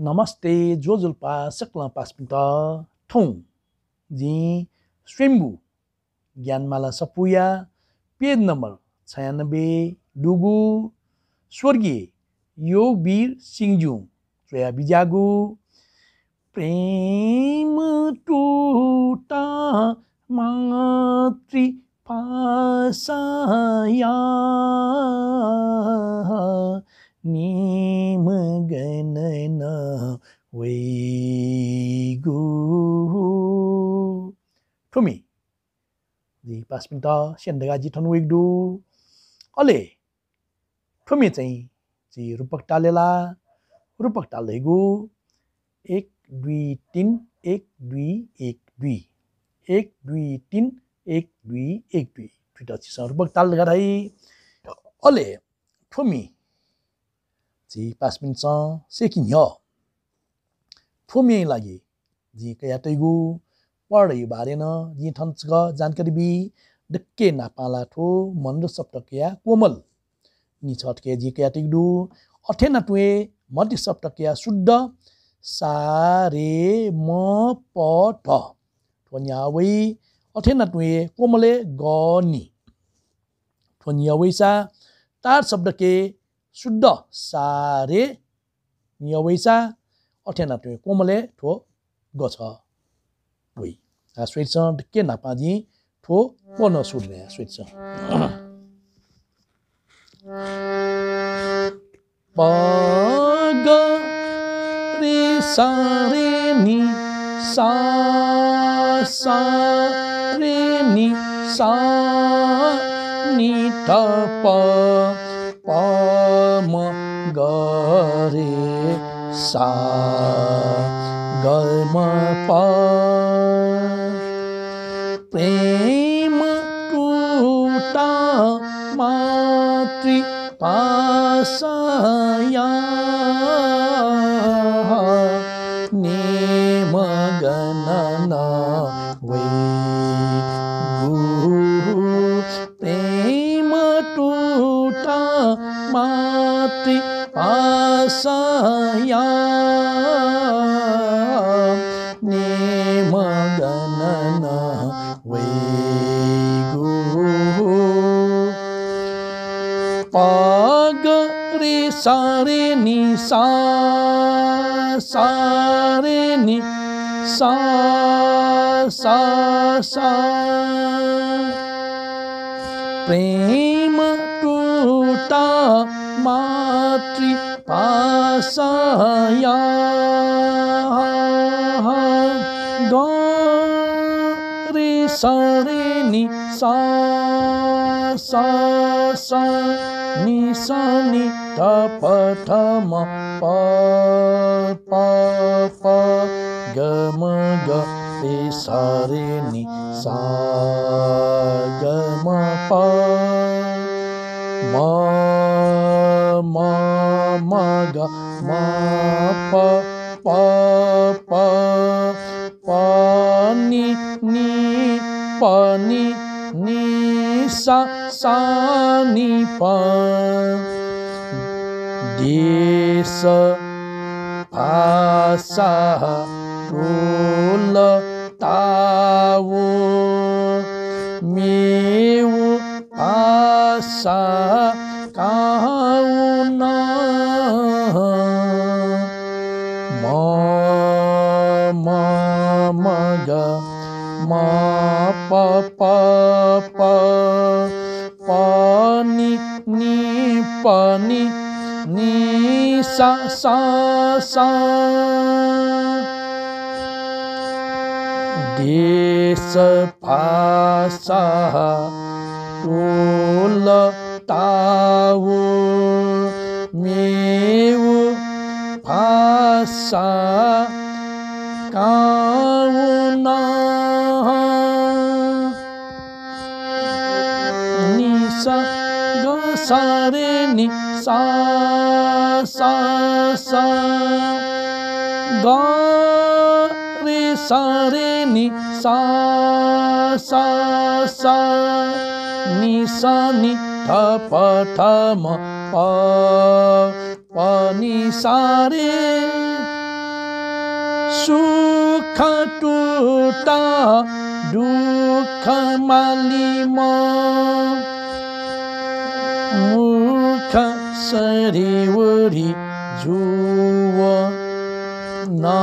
नमस्ते जोजुल्पा सक्ला पासपिन्ट ठौँ जी Swayambhu ज्ञानमाला सपुया page number 96 डुगु स्वर्गीय योगवीर सिंहज्यू चोया बिजागु प्रेम टूटा मातृ पासाया निम गणन वैगु ठुमी जी पास मिनट सेन्डगा जी ठन वेगडु अले ठुमी चाहिँ जी रूपक टालेला रूपक टालेगु 1 2 3 1 2 1 2 1 2 3 1 2 1 2 ट्विटर छ रूपक टाल गराई अले ठुमी जी पास मिनट सेकिङ हो ठुमी लागि जी कया तैगु पढ यो बारे न जी ठन्च जानकारी बी डक्के नापाला ठो मन र सप्तकया कोमल नि छटके जी कया तैगु अठेना टुए मध्य सप्तकया शुद्ध सारे म प ठ ठोन्यावै अठेना टुए कोमले गनी ठोन्यावैसा तार शब्द के शुद्ध सारे न्यवैसा अठेना टुए कोमले ठो गछ वै आ स्वेट के नापाजी ठो कोन सुर्ने स्वेट प ग रे सा रे नि सा सा रे नि सा नि ठ प प म ग रे सा ग म प प्रेम टूटा मातृ पासाया नेम गणन वैगु प्रेम टूटा मातृ पासाया नेम गणन वैगु प ग रे सा रे नि सा सा रे नि सा सा सा प्रेम टूटा मातृ पासाया ग रे सा रे नि सा सा सा नि सा नि ठ प ठ म प प प ग म ग रे सा रे नि सा ग म प म म म ग म प प प प नि नि प नि नि सा सा नि प देश भाषा ढोल तावो मेउ भाषा काउन म म म ग म प प प प नि नि प नि नि सा सा सा देश भाषा टोल तावो मेउ भाषा काउन नि सा ग सा रे नि सा सा सा ग रे सा रे नि सा सा सा नि सा नि ठ प ठ म प प नि सा रे सुख टुटा दुख मालिमा मूर्ख सरीवरी जुव ना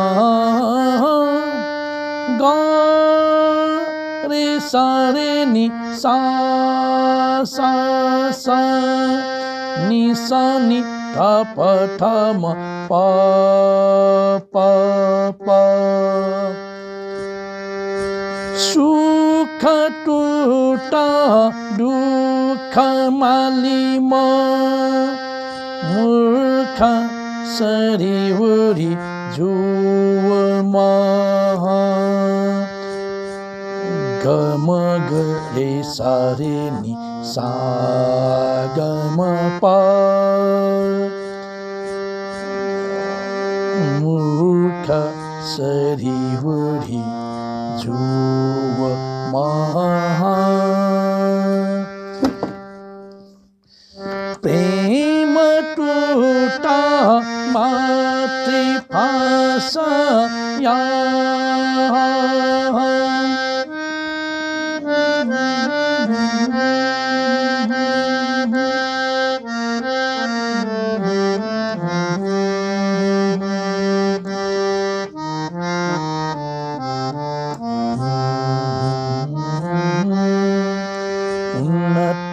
रे सारे नि सा सा सा नि सा नि ठ प ठ म प प प सुख टुटा दुख मालिमा मूर्ख सरीवरी जुव महा गम गरे सारे नि सा गम प मूर्ख सरीवरी जुव महा प्रेम टूटा मातृभाषा या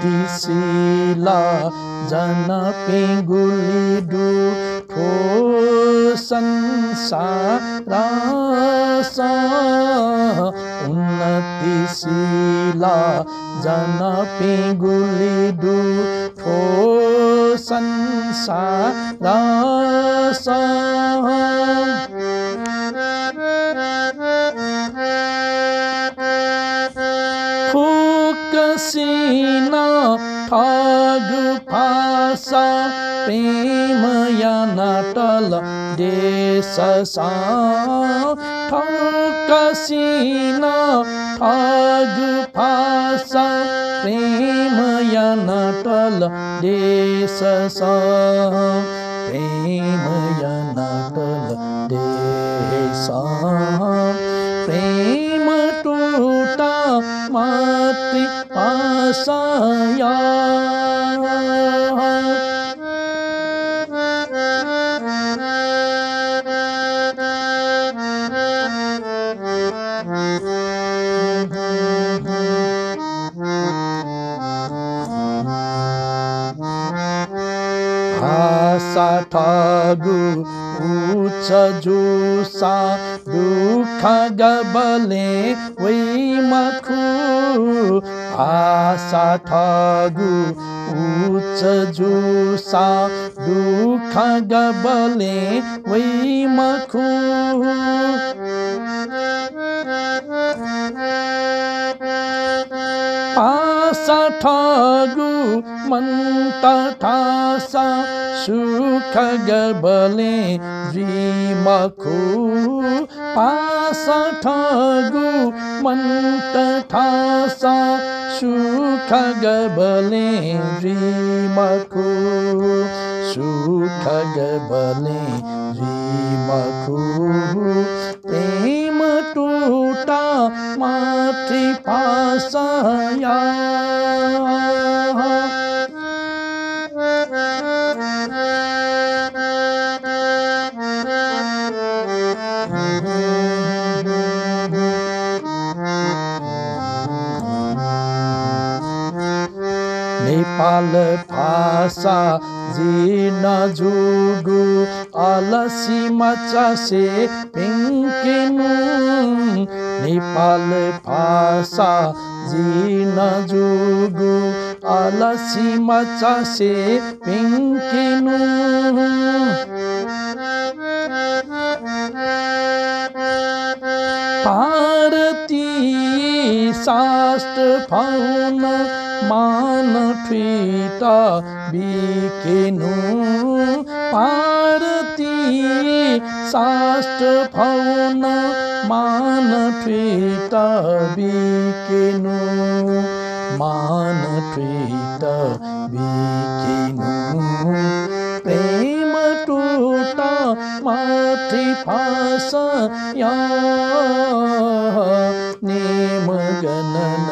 उन्नतिशीला जन पिंगुली दु ठो संसार उन्नतिशीला जन पिंगुली दु ठो संसार सीना ठग फासा प्रेम या नटल देश सा ठग सीना ठग फासा प्रेम या नटल देश सा प्रेम या नटल देश प्रेम टूटा मातृभाषा या भाषा ठगु उच्च जुसा दुख गबले वै मखु आशा ठगु उच्च जुसा दुख गबले वै मखु आशा ठगु मन्त ठासा सुख गबले मखु पासा ठगु मन्त ठासा सुख गबले मखु सुख गबले मखु प्रेम टूटा मातृभाषा या नेपाल भाषा जीर्ण जुगु अलसी मचासे पिंकिनु नेपाल भाषा जीर्ण जुगु अलसी मचासे पिंकिनु भारतीय शास्त्र फाउन मान ठुटा बिकेनु भारतीय शास्त्र फाउन मान ठुटा बिकेनु मान ठुटा बिकेनु प्रेम टूटा माथि फासया नेम गणन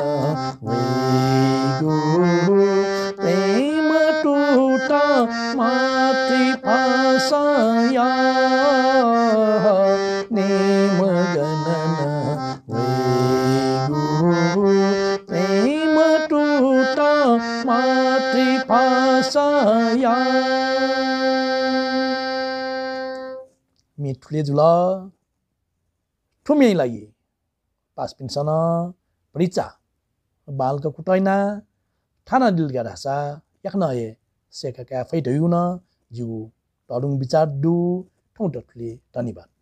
वैगु प्रेम टुटा माथि फासया नेम गणन वैगु प्रेम टुटा माथि फासया मिठुले जुल ठुम्याइ लागि पासपिनसन परिचा बालका कुटैना ठाना दिलगा रासा याक्नए सेका फैदयुन जिउ टडुङ विचार दु ठौटले धन्यवाद।